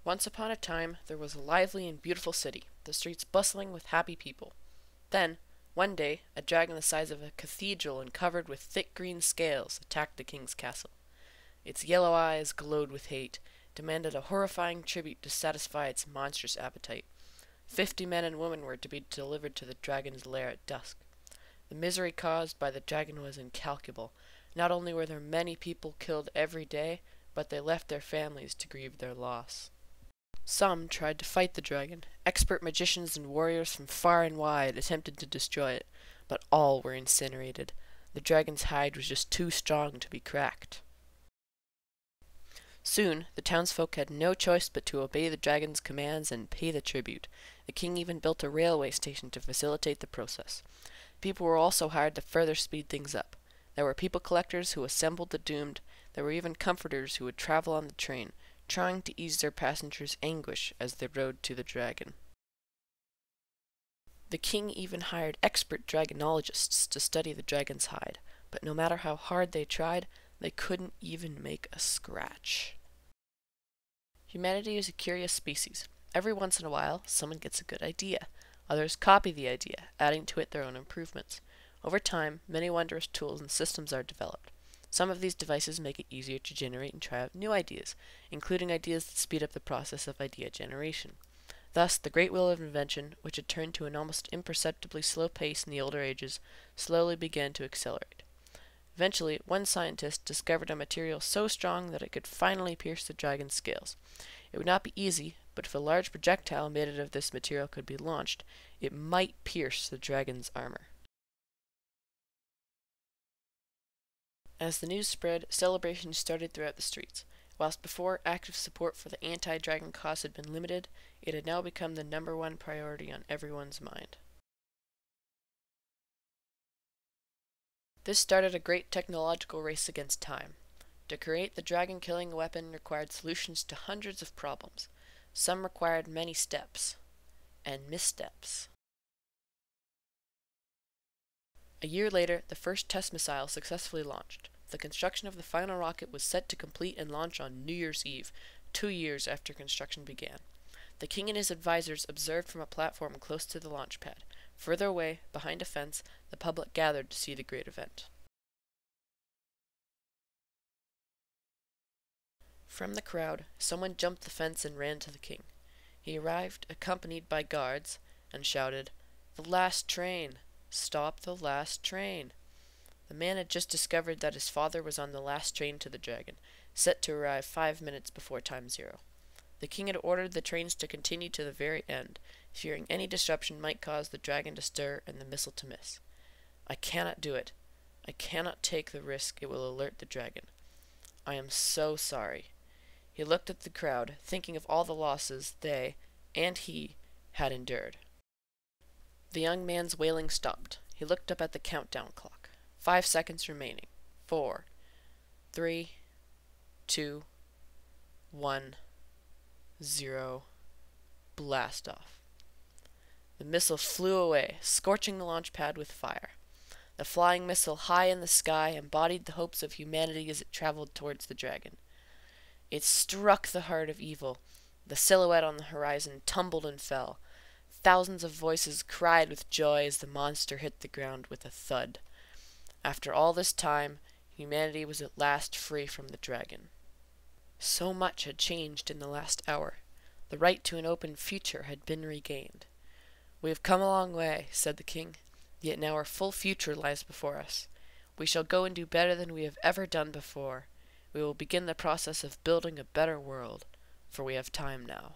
Once upon a time there was a lively and beautiful city, the streets bustling with happy people. Then, one day, a dragon the size of a cathedral and covered with thick green scales attacked the king's castle. Its yellow eyes glowed with hate, demanded a horrifying tribute to satisfy its monstrous appetite. 50 men and women were to be delivered to the dragon's lair at dusk. The misery caused by the dragon was incalculable. Not only were there many people killed every day, but they left their families to grieve their loss. Some tried to fight the dragon. Expert magicians and warriors from far and wide attempted to destroy it, but all were incinerated. The dragon's hide was just too strong to be cracked. Soon, the townsfolk had no choice but to obey the dragon's commands and pay the tribute. The king even built a railway station to facilitate the process. People were also hired to further speed things up. There were people collectors who assembled the doomed. There were even comforters who would travel on the train, trying to ease their passengers' anguish as they rode to the dragon. The king even hired expert dragonologists to study the dragon's hide, but no matter how hard they tried, they couldn't even make a scratch. Humanity is a curious species. Every once in a while, someone gets a good idea. Others copy the idea, adding to it their own improvements. Over time, many wondrous tools and systems are developed. Some of these devices make it easier to generate and try out new ideas, including ideas that speed up the process of idea generation. Thus, the great wheel of invention, which had turned to an almost imperceptibly slow pace in the older ages, slowly began to accelerate. Eventually, one scientist discovered a material so strong that it could finally pierce the dragon's scales. It would not be easy, but if a large projectile made out of this material could be launched, it might pierce the dragon's armor. As the news spread, celebrations started throughout the streets. Whilst before active support for the anti-dragon cause had been limited, it had now become the #1 priority on everyone's mind. This started a great technological race against time. To create the dragon-killing weapon required solutions to hundreds of problems. Some required many steps and missteps. A year later, the first test missile successfully launched. The construction of the final rocket was set to complete and launch on New Year's Eve, 2 years after construction began. The king and his advisors observed from a platform close to the launch pad. Further away, behind a fence, the public gathered to see the great event. From the crowd, someone jumped the fence and ran to the king. He arrived, accompanied by guards, and shouted, "The last train! Stop the last train!" The man had just discovered that his father was on the last train to the dragon, set to arrive 5 minutes before time zero. The king had ordered the trains to continue to the very end, fearing any disruption might cause the dragon to stir and the missile to miss. "I cannot do it. I cannot take the risk it will alert the dragon. I am so sorry." He looked at the crowd, thinking of all the losses they, and he, had endured. The young man's wailing stopped. He looked up at the countdown clock. 5 seconds remaining. 4, 3, 2, 1, 0. Blast off. The missile flew away, scorching the launch pad with fire. The flying missile high in the sky embodied the hopes of humanity as it traveled towards the dragon. It struck the heart of evil. The silhouette on the horizon tumbled and fell. Thousands of voices cried with joy as the monster hit the ground with a thud. After all this time, humanity was at last free from the dragon. So much had changed in the last hour. The right to an open future had been regained. "We have come a long way," said the king, "yet now our full future lies before us. We shall go and do better than we have ever done before. We will begin the process of building a better world, for we have time now."